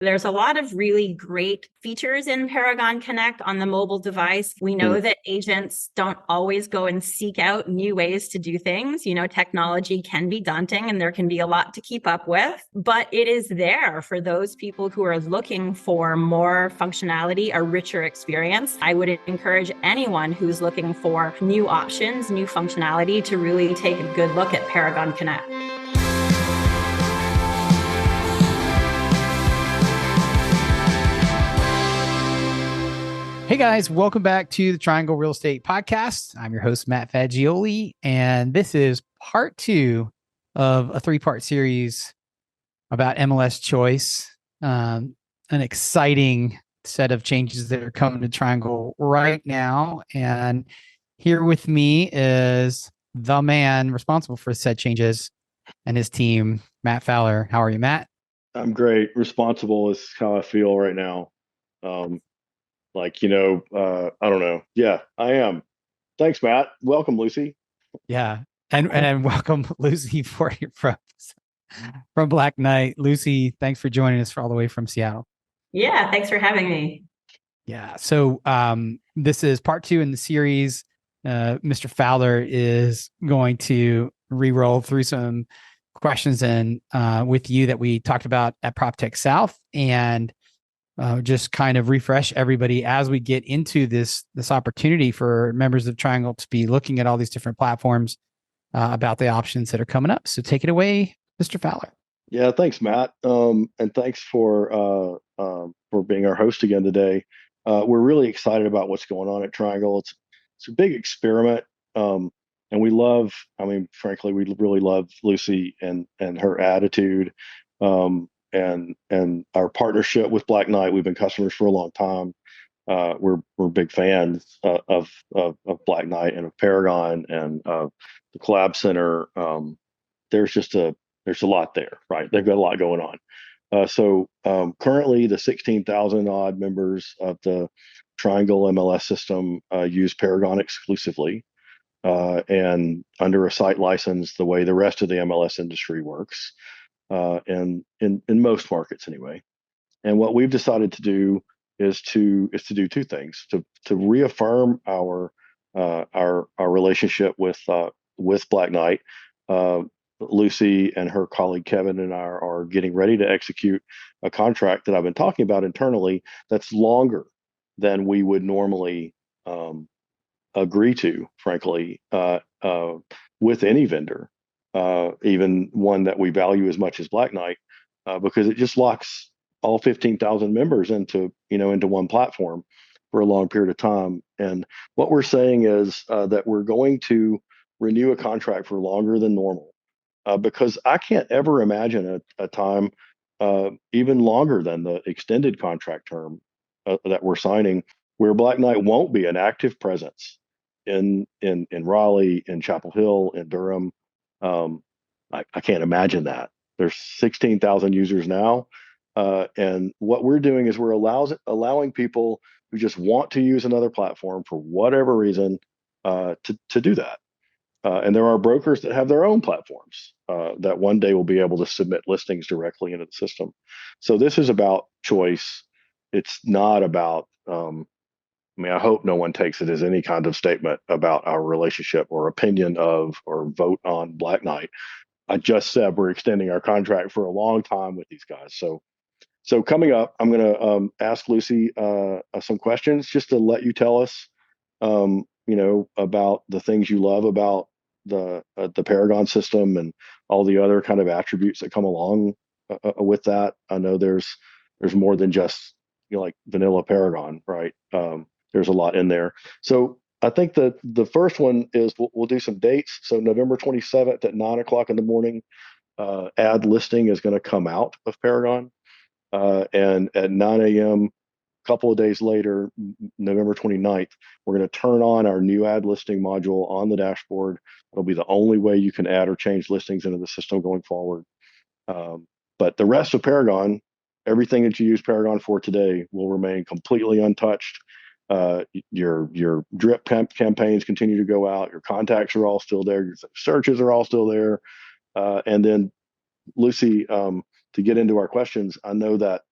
There's a lot of really great features in Paragon Connect on the mobile device. We know that agents don't always go and seek out new ways to do things. Technology can be daunting and there can be a lot to keep up with, but it is there for those people who are looking for more functionality, a richer experience. I would encourage anyone who's looking for new options, new functionality to really take a good look at Paragon Connect. Hey guys, welcome back to the Triangle Real Estate Podcast. I'm your host, Matt Fagioli, and this is part 2 of a 3-part series about MLS choice. An exciting set of changes that are coming to Triangle right now. And here with me is the man responsible for said changes and his team, Matt Fowler. How are you, Matt? I'm great. Responsible is how I feel right now. I don't know. Yeah, I am. Thanks, Matt. Welcome, Lucie. Yeah. And welcome, Lucie Fortier from Black Knight. Lucie, thanks for joining us all the way from Seattle. Yeah, thanks for having me. Yeah. So this is part 2 in the series. Mr. Fowler is going to re-roll through some questions and with you that we talked about at PropTech South, and just kind of refresh everybody as we get into this opportunity for members of Triangle to be looking at all these different platforms about the options that are coming up. So take it away, Mr. Fowler. Yeah, thanks, Matt. And thanks for being our host again today. We're really excited about what's going on at Triangle. It's a big experiment. And frankly, we really love Lucie and her attitude. And our partnership with Black Knight. We've been customers for a long time. We're big fans of Black Knight and of Paragon and of the Collab Center. There's a lot there, right? They've got a lot going on. So currently, the 16,000 odd members of the Triangle MLS system use Paragon exclusively, and under a site license, the way the rest of the MLS industry works. And in most markets anyway. And what we've decided to do is to do two things: to reaffirm our relationship with Black Knight. Lucie and her colleague Kevin and I are getting ready to execute a contract that I've been talking about internally that's longer than we would normally agree to, frankly, with any vendor. Even one that we value as much as Black Knight, because it just locks all 15,000 members into one platform for a long period of time. And what we're saying is that we're going to renew a contract for longer than normal, because I can't ever imagine a time even longer than the extended contract term that we're signing, where Black Knight won't be an active presence in Raleigh, in Chapel Hill, in Durham. I can't imagine that. There's 16,000 users now. And what we're doing is we're allowing people who just want to use another platform for whatever reason to do that. And there are brokers that have their own platforms that one day will be able to submit listings directly into the system. So this is about choice. It's not about, I hope no one takes it as any kind of statement about our relationship or opinion of or vote on Black Knight. I just said we're extending our contract for a long time with these guys. So coming up, I'm going to ask Lucie some questions just to let you tell us, about the things you love about the Paragon system and all the other kind of attributes that come along with that. I know there's more than just like vanilla Paragon, right? There's a lot in there. So I think that the first one is we'll do some dates. So November 27th at 9:00 in the morning, ad listing is going to come out of Paragon. And at 9 a.m., a couple of days later, November 29th, we're going to turn on our new ad listing module on the dashboard. It'll be the only way you can add or change listings into the system going forward. But the rest of Paragon, everything that you use Paragon for today, will remain completely untouched. Your drip campaigns continue to go out. Your contacts are all still there. Your searches are all still there. And then, Lucie, to get into our questions, I know that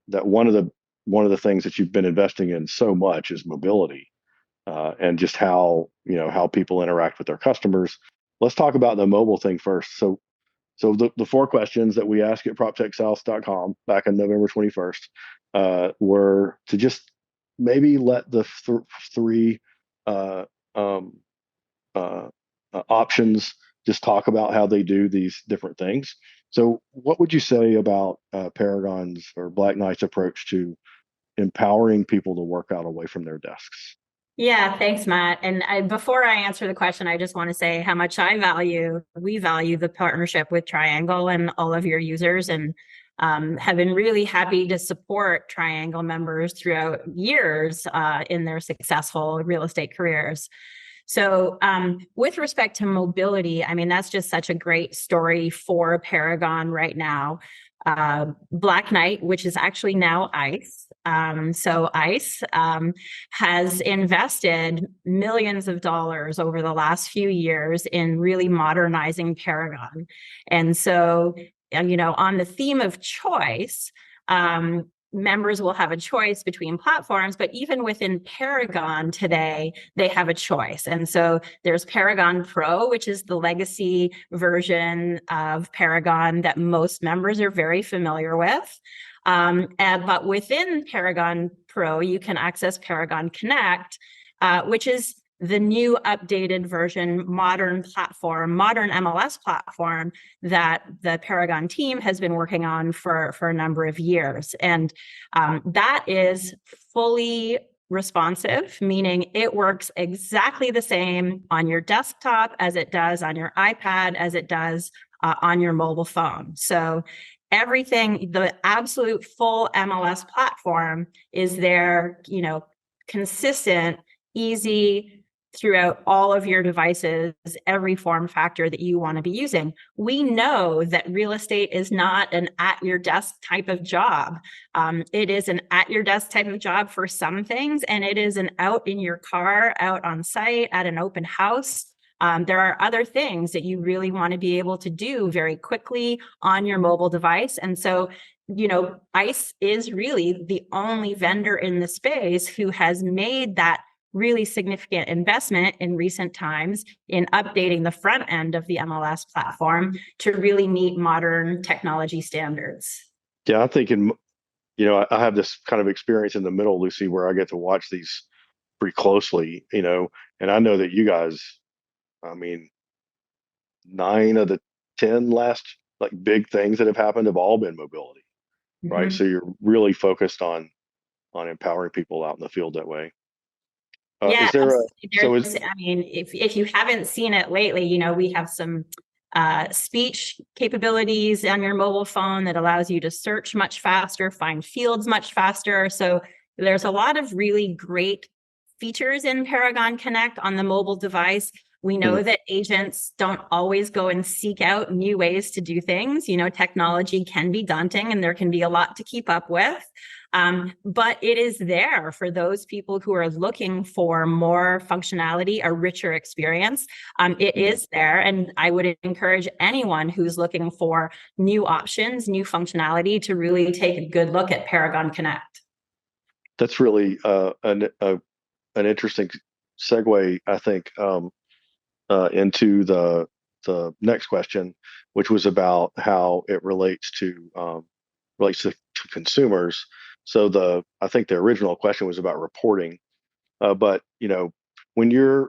that one of the things that you've been investing in so much is mobility, and just how people interact with their customers. Let's talk about the mobile thing first. So the four questions that we asked at proptechsouth.com back on November 21st were to just maybe let the three uh, um, options just talk about how they do these different things. So what would you say about Paragon's or Black Knight's approach to empowering people to work out away from their desks? Yeah, thanks, Matt. And before I answer the question, I just want to say how much we value the partnership with Triangle and all of your users, and have been really happy to support Triangle members throughout years in their successful real estate careers. So with respect to mobility, I mean, that's just such a great story for Paragon right now. Black Knight, which is actually now ICE. So ICE has invested millions of dollars over the last few years in really modernizing Paragon. And so, on the theme of choice, members will have a choice between platforms, but even within Paragon today, they have a choice. And so there's Paragon Pro, which is the legacy version of Paragon that most members are very familiar with. But within Paragon Pro, you can access Paragon Connect, which is the new updated version, modern MLS platform that the Paragon team has been working on for a number of years. And that is fully responsive, meaning it works exactly the same on your desktop as it does on your iPad, as it does on your mobile phone. So everything, the absolute full MLS platform is there, consistent, easy, throughout all of your devices, every form factor that you want to be using. We know that real estate is not an at your desk type of job. It is an at your desk type of job for some things, and it is an out in your car, out on site, at an open house. There are other things that you really want to be able to do very quickly on your mobile device. And so, ICE is really the only vendor in the space who has made that really significant investment in recent times in updating the front end of the MLS platform to really meet modern technology standards. Yeah, I'm thinking, I have this kind of experience in the middle, Lucie, where I get to watch these pretty closely, and I know that you guys, I mean, 9 of the 10 last like big things that have happened have all been mobility, right? So you're really focused on empowering people out in the field that way. Yeah, is there a, so is, I mean, if you haven't seen it lately, we have some speech capabilities on your mobile phone that allows you to search much faster, find fields much faster. So there's a lot of really great features in Paragon Connect on the mobile device. We know that agents don't always go and seek out new ways to do things. Technology can be daunting and there can be a lot to keep up with. But it is there for those people who are looking for more functionality, a richer experience. It is there. And I would encourage anyone who's looking for new options, new functionality to really take a good look at Paragon Connect. That's really an interesting segue, I think, into the next question, which was about how it relates to consumers. So I think the original question was about reporting, but when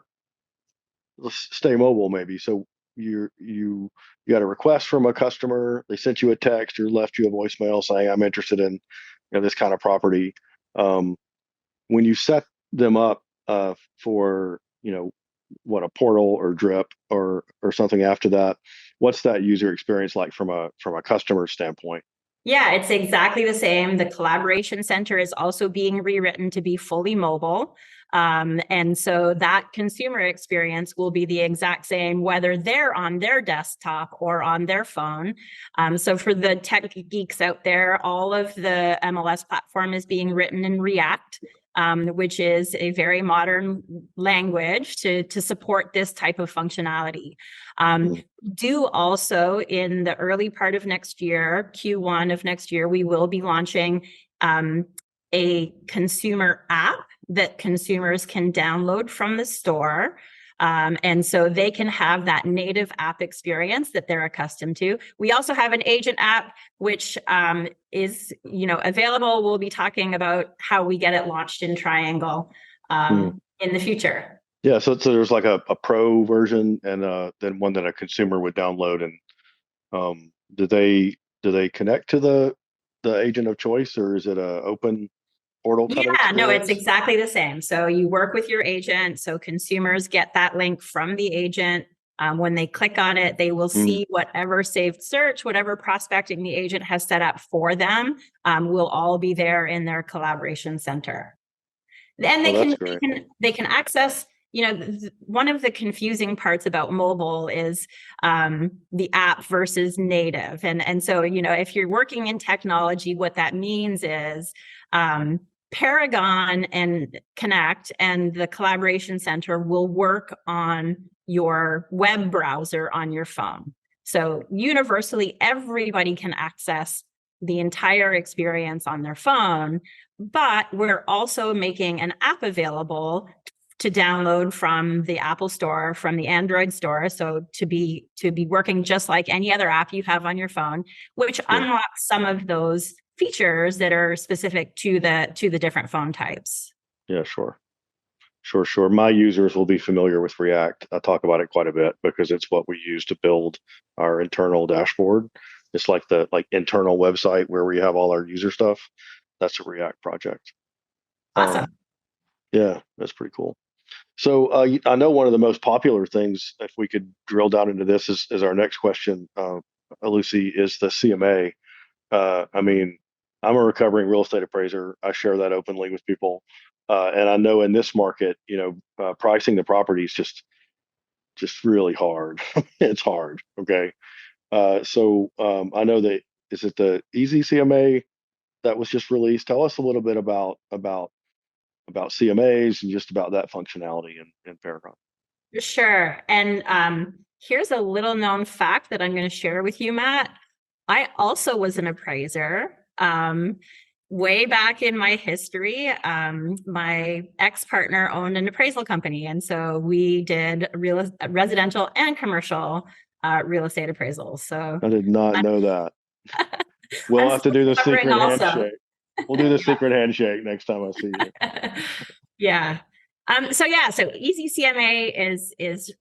let's stay mobile maybe. So you got a request from a customer, they sent you a text or left you a voicemail saying I'm interested in this kind of property. When you set them up for what a portal or drip or something after that, what's that user experience like from a customer standpoint? Yeah, it's exactly the same. The collaboration center is also being rewritten to be fully mobile. And so that consumer experience will be the exact same, whether they're on their desktop or on their phone. So for the tech geeks out there, all of the MLS platform is being written in React. which is a very modern language to support this type of functionality. Do also, in the early part of next year, Q1 of next year, we will be launching a consumer app that consumers can download from the store. And so they can have that native app experience that they're accustomed to. We also have an agent app, which is, available. We'll be talking about how we get it launched in Triangle in the future. Yeah, so there's like a pro version and then one that a consumer would download. And do they connect to the agent of choice, or is it a open portal kind of experience? No, it's exactly the same. So you work with your agent. So consumers get that link from the agent. When they click on it, they will see whatever saved search, whatever prospecting the agent has set up for them, will all be there in their collaboration center. And they can access, one of the confusing parts about mobile is the app versus native. And so, if you're working in technology, what that means is Paragon and Connect and the Collaboration Center will work on your web browser on your phone. So universally, everybody can access the entire experience on their phone, but we're also making an app available to download from the Apple Store, from the Android Store. So to be working just like any other app you have on your phone, which unlocks some of those features that are specific to the different phone types. Yeah, sure. My users will be familiar with React. I talk about it quite a bit because it's what we use to build our internal dashboard. It's like the internal website where we have all our user stuff. That's a React project. Awesome. Yeah, that's pretty cool. So I know one of the most popular things, if we could drill down into this, is our next question, Lucie, is the CMA. I mean, I'm a recovering real estate appraiser. I share that openly with people. And I know in this market, pricing the property is just really hard. It's hard. Okay. So I know that, is it the EasyCMA that was just released? Tell us a little bit about CMAs and just about that functionality in Paragon. Sure. And here's a little known fact that I'm going to share with you, Matt. I also was an appraiser. Way back in my history, my ex-partner owned an appraisal company. And so we did residential and commercial real estate appraisals. So I did not know that. We'll have to do the secret handshake. We'll do the secret handshake next time I see you. Yeah. So EasyCMA is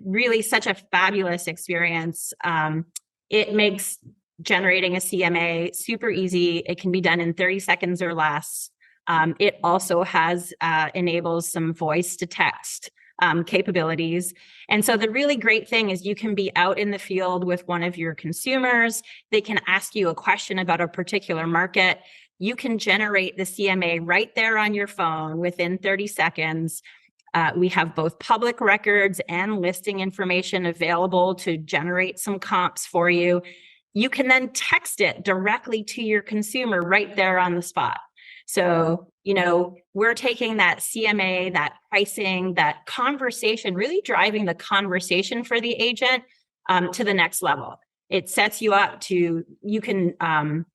really such a fabulous experience. It makes generating a CMA super easy. It can be done in 30 seconds or less. It also enables some voice to text capabilities. And so the really great thing is you can be out in the field with one of your consumers. They can ask you a question about a particular market. You can generate the CMA right there on your phone within 30 seconds. We have both public records and listing information available to generate some comps for you. You can then text it directly to your consumer right there on the spot. So, we're taking that CMA, that pricing, that conversation, really driving the conversation for the agent to the next level. It sets you up you can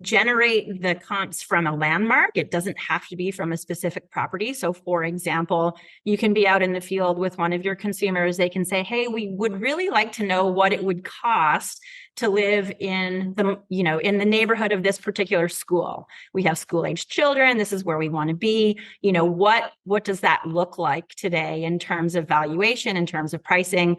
generate the comps from a landmark. It doesn't have to be from a specific property. So for example, you can be out in the field with one of your consumers. They can say, hey, we would really like to know what it would cost to live in the neighborhood of this particular school. We have school-aged children. This is where we want to be. What does that look like today in terms of valuation, in terms of pricing?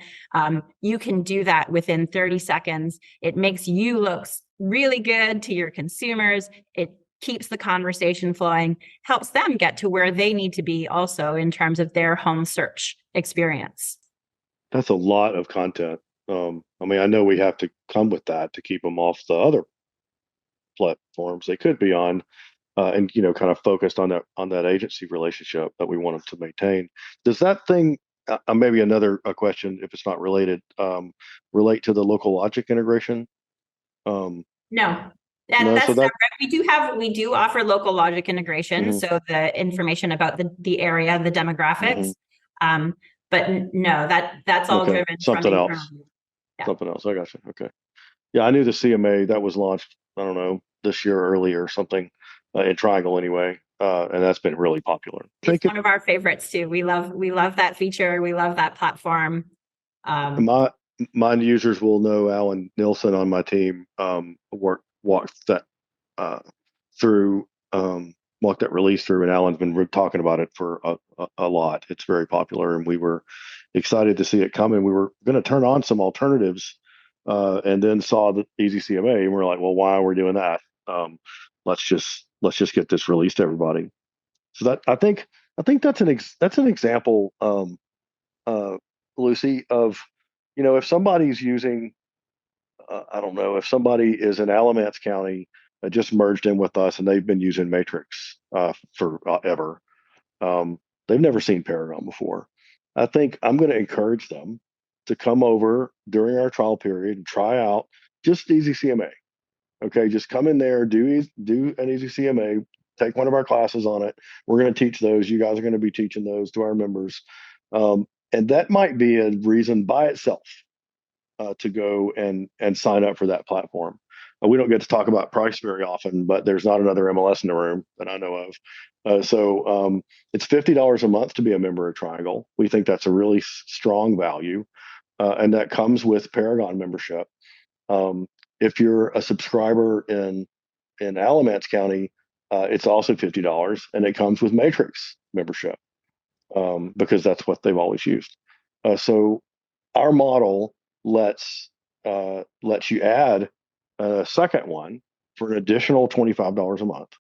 You can do that within 30 seconds. It makes you look really good to your consumers. It keeps the conversation flowing, helps them get to where they need to be also in terms of their home search experience. That's a lot of content. I know we have to come with that to keep them off the other platforms they could be on, and kind of focused on that agency relationship that we want them to maintain. Does that thing, maybe another question if it's not related, relate to the local logic integration? No. That's So that. separate. We do offer local logic integration, Mhm, so the information about the area, the demographics. mhm. But no, that's all Okay, driven from something else. internally. Yeah. Something else. I got you. Okay. Yeah, I knew the CMA that was launched, I don't know, this year earlier or something, in Triangle anyway. And that's been really popular. It's one of our favorites too. We love that feature. We love that platform. My users will know Alan Nilsson on my team walked that uh, through walked that release through, and Alan's been talking about it for a lot. It's very popular, and we were excited to see it come. And we were going to turn on some alternatives, and then saw the EasyCMA, and we're like, well, why are we doing that? Let's just get this released to everybody. So that I think that's an example, uh, Lucy, of if somebody's using I don't know if somebody is in Alamance County just merged in with us and they've been using Matrix forever. They've never seen Paragon before. I think I'm going to encourage them to come over during our trial period and try out just EasyCMA. Okay, just come in there, do an EasyCMA, take one of our classes on it. We're going to teach those. You guys are going to be teaching those to our members, and that might be a reason by itself to go and sign up for that platform. We don't get to talk about price very often, but there's not another MLS in the room that I know of. So it's $50 a month to be a member of Triangle. We think that's a really strong value, and that comes with Paragon membership. If you're a subscriber in Alamance County, it's also $50, and it comes with Matrix membership because that's what they've always used. So our model lets you add a second one for an additional $25 a month,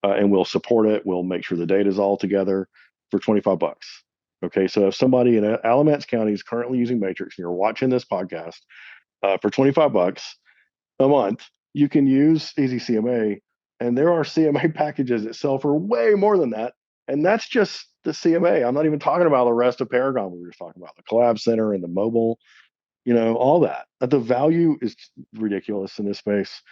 and we'll support it. We'll make sure the data is all together for $25. Okay, so if somebody in Alamance County is currently using Matrix and you're watching this podcast, for $25 a month, you can use EasyCMA, and there are CMA packages that sell for way more than that. And that's just the CMA. I'm not even talking about the rest of Paragon we were just talking about, the Collab Center and the mobile, all that. The value is ridiculous in this space.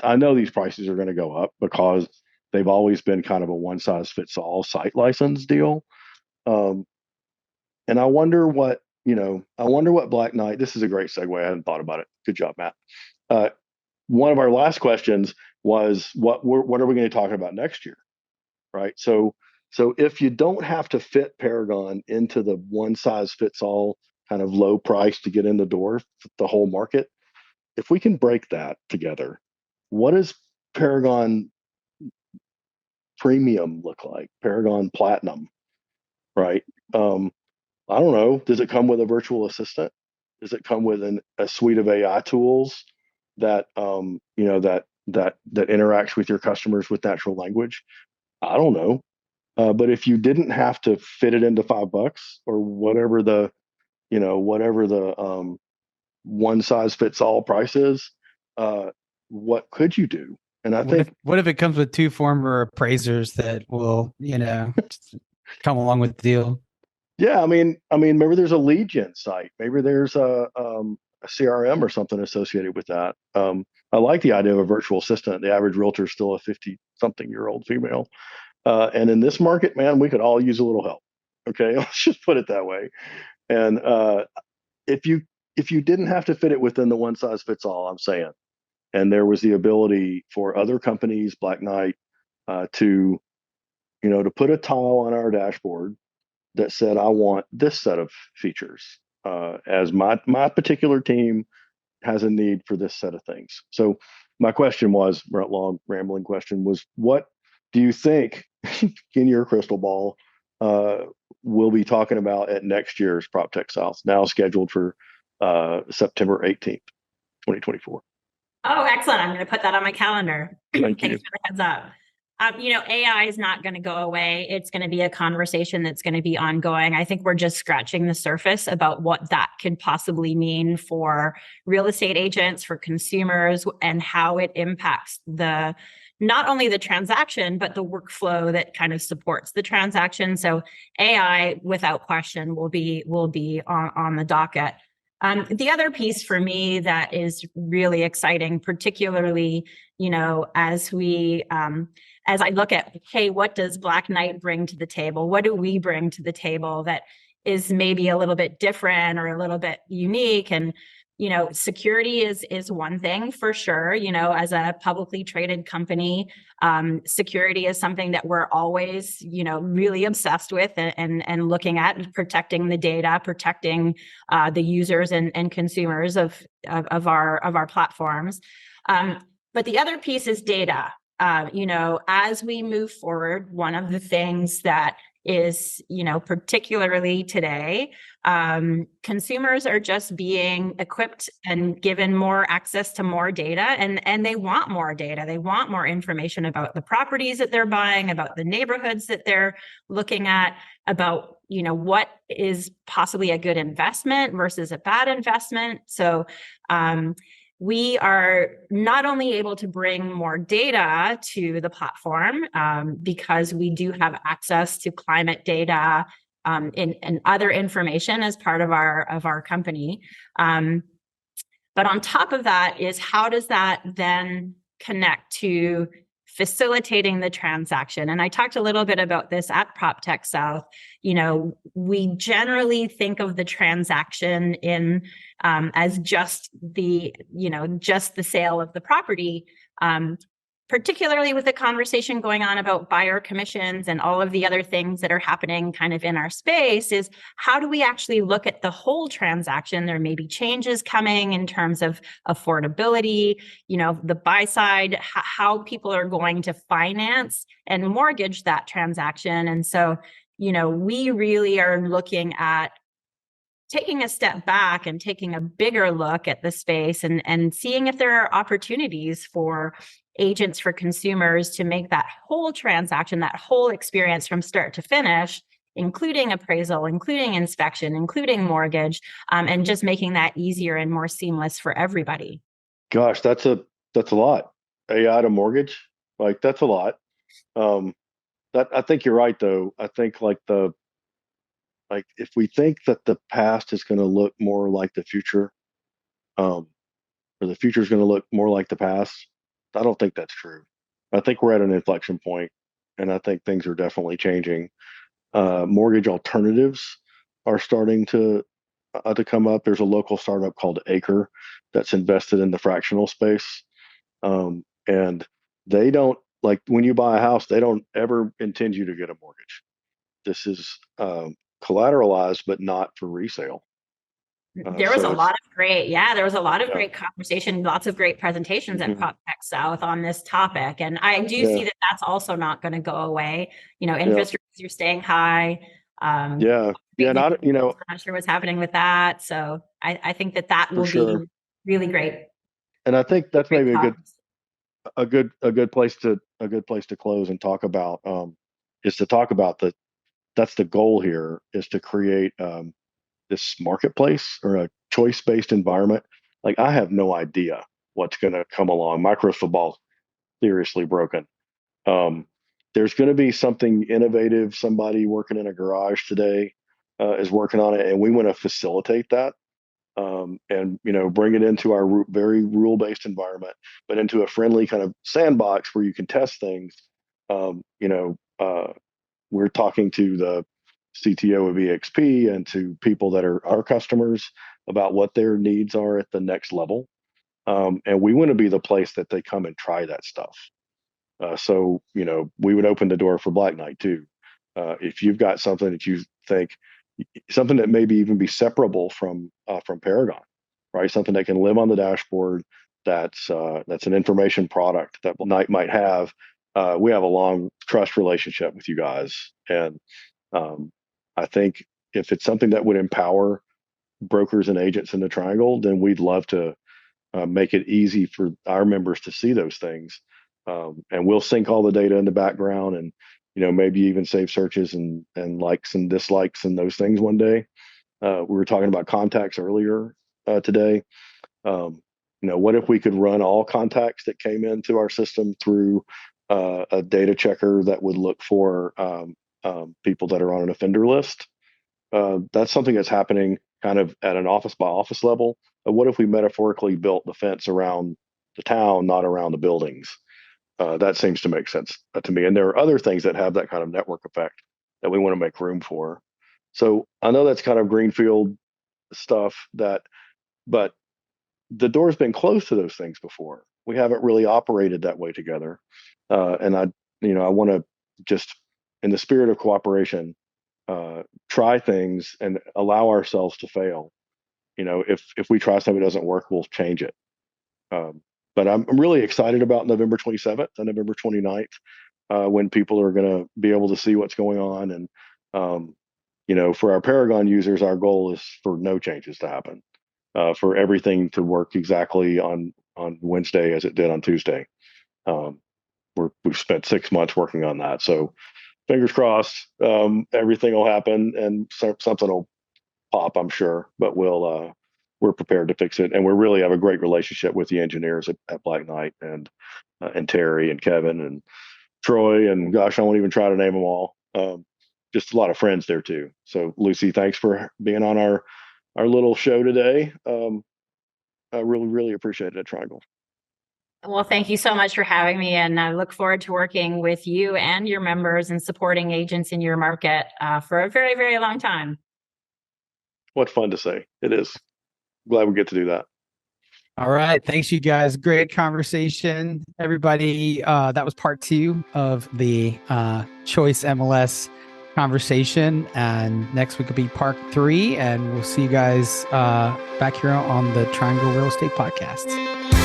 I know these prices are going to go up because they've always been kind of a one size fits all site license deal. And I wonder what Black Knight, this is a great segue. I hadn't thought about it. Good job, Matt. One of our last questions was what are we going to talk about next year? Right. So if you don't have to fit Paragon into the one size fits all kind of low price to get in the door, the whole market, if we can break that together, what does Paragon Premium look like? Paragon Platinum, right? I don't know. Does it come with a virtual assistant? Does it come with a suite of AI tools that that interacts with your customers with natural language? I don't know. But if you didn't have to fit it into $5 or whatever the one size fits all price is, what could you do? And I think, what if it comes with two former appraisers that will, come along with the deal? yeah, I mean, maybe there's a lead gen site, maybe there's a CRM or something associated with that. I like the idea of a virtual assistant. The average realtor is still a 50-something-year-old female. And in this market, man, we could all use a little help. Okay, let's just put it that way. And if you didn't have to fit it within the one size fits all, I'm saying, and there was the ability for other companies, Black Knight, to put a tile on our dashboard that said, I want this set of features, as my particular team has a need for this set of things. So my question was, long rambling question was, what do you think in your crystal ball we'll be talking about at next year's PropTech South, now scheduled for September 18th, 2024? Oh, excellent. I'm going to put that on my calendar. Thank Thanks you. for the heads up. AI is not going to go away. It's going to be a conversation that's going to be ongoing. I think we're just scratching the surface about what that could possibly mean for real estate agents, for consumers, and how it impacts not only the transaction, but the workflow that kind of supports the transaction. So AI, without question, will be on the docket. The other piece for me that is really exciting, particularly, as I look at, hey, what does Black Knight bring to the table? What do we bring to the table that is maybe a little bit different or a little bit unique? And, security is one thing for sure. As a publicly traded company, security is something that we're always, really obsessed with and looking at, protecting the data, protecting the users and consumers of our platforms. But the other piece is data. As we move forward, one of the things that is, particularly today, consumers are just being equipped and given more access to more data, and they want more data. They want more information about the properties that they're buying, about the neighborhoods that they're looking at, about, what is possibly a good investment versus a bad investment. So, we are not only able to bring more data to the platform because we do have access to climate data and other information as part of our company. But on top of that is, how does that then connect to facilitating the transaction? And I talked a little bit about this at PropTech South. We generally think of the transaction in as just the sale of the property, particularly with the conversation going on about buyer commissions and all of the other things that are happening kind of in our space. Is how do we actually look at the whole transaction? There may be changes coming in terms of affordability, the buy side, how people are going to finance and mortgage that transaction. And so, we really are looking at taking a step back and taking a bigger look at the space and seeing if there are opportunities for agents, for consumers to make that whole transaction, that whole experience from start to finish, including appraisal, including inspection, including mortgage, and just making that easier and more seamless for everybody. Gosh, that's a lot. AI to mortgage, that's a lot. I think you're right though. I think if we think that the past is going to look more like the future, or the future is going to look more like the past, I don't think that's true. I think we're at an inflection point, and I think things are definitely changing. Mortgage alternatives are starting to come up. There's a local startup called Acre that's invested in the fractional space, and they don't, when you buy a house, they don't ever intend you to get a mortgage. This is collateralized, but not for resale. There was a lot of great conversation, lots of great presentations at PropTech South on this topic. And I do see that that's also not going to go away. Interest rates are staying high. And I'm not sure what's happening with that. So I think that will be really great. And I think that's maybe a good place to close and talk about is to talk about that's the goal here, is to create this marketplace or a choice-based environment. I have no idea what's going to come along. My crystal ball seriously broken. There's going to be something innovative. Somebody working in a garage today is working on it, and we want to facilitate that and bring it into our very rule-based environment, but into a friendly kind of sandbox where you can test things. We're talking to the CTO of EXP and to people that are our customers about what their needs are at the next level. And we want to be the place that they come and try that stuff. So, we would open the door for Black Knight too. If you've got something that you think, something that maybe even be separable from Paragon, right? Something that can live on the dashboard, that's an information product that Knight might have. We have a long trust relationship with you guys. And I think if it's something that would empower brokers and agents in the Triangle, then we'd love to make it easy for our members to see those things. And we'll sync all the data in the background and, maybe even save searches and likes and dislikes and those things one day. We were talking about contacts earlier today. What if we could run all contacts that came into our system through a data checker that would look for people that are on an offender list? That's something that's happening kind of at an office by office level. But what if we metaphorically built the fence around the town, not around the buildings? That seems to make sense to me. And there are other things that have that kind of network effect that we want to make room for. So I know that's kind of greenfield stuff but the door's been closed to those things before. We haven't really operated that way together. And I want to just, in the spirit of cooperation, try things and allow ourselves to fail. If we try something that doesn't work, we'll change it. But I'm really excited about November 27th and November 29th, when people are going to be able to see what's going on. And, for our Paragon users, our goal is for no changes to happen, for everything to work exactly on Wednesday as it did on Tuesday. We've spent 6 months working on that. So fingers crossed, everything will happen and something will pop, I'm sure, but we're prepared to fix it. And we really have a great relationship with the engineers at Black Knight and Terry and Kevin and Troy, and gosh, I won't even try to name them all. Just a lot of friends there too. So Lucie, thanks for being on our little show today. I really, really appreciate it at Triangle. Well, thank you so much for having me. And I look forward to working with you and your members and supporting agents in your market for a very, very long time. What fun to say. It is. Glad we get to do that. All right. Thanks, you guys. Great conversation, everybody. That was part 2 of the Choice MLS conversation. And next week will be part 3. And we'll see you guys back here on the Triangle Real Estate Podcast.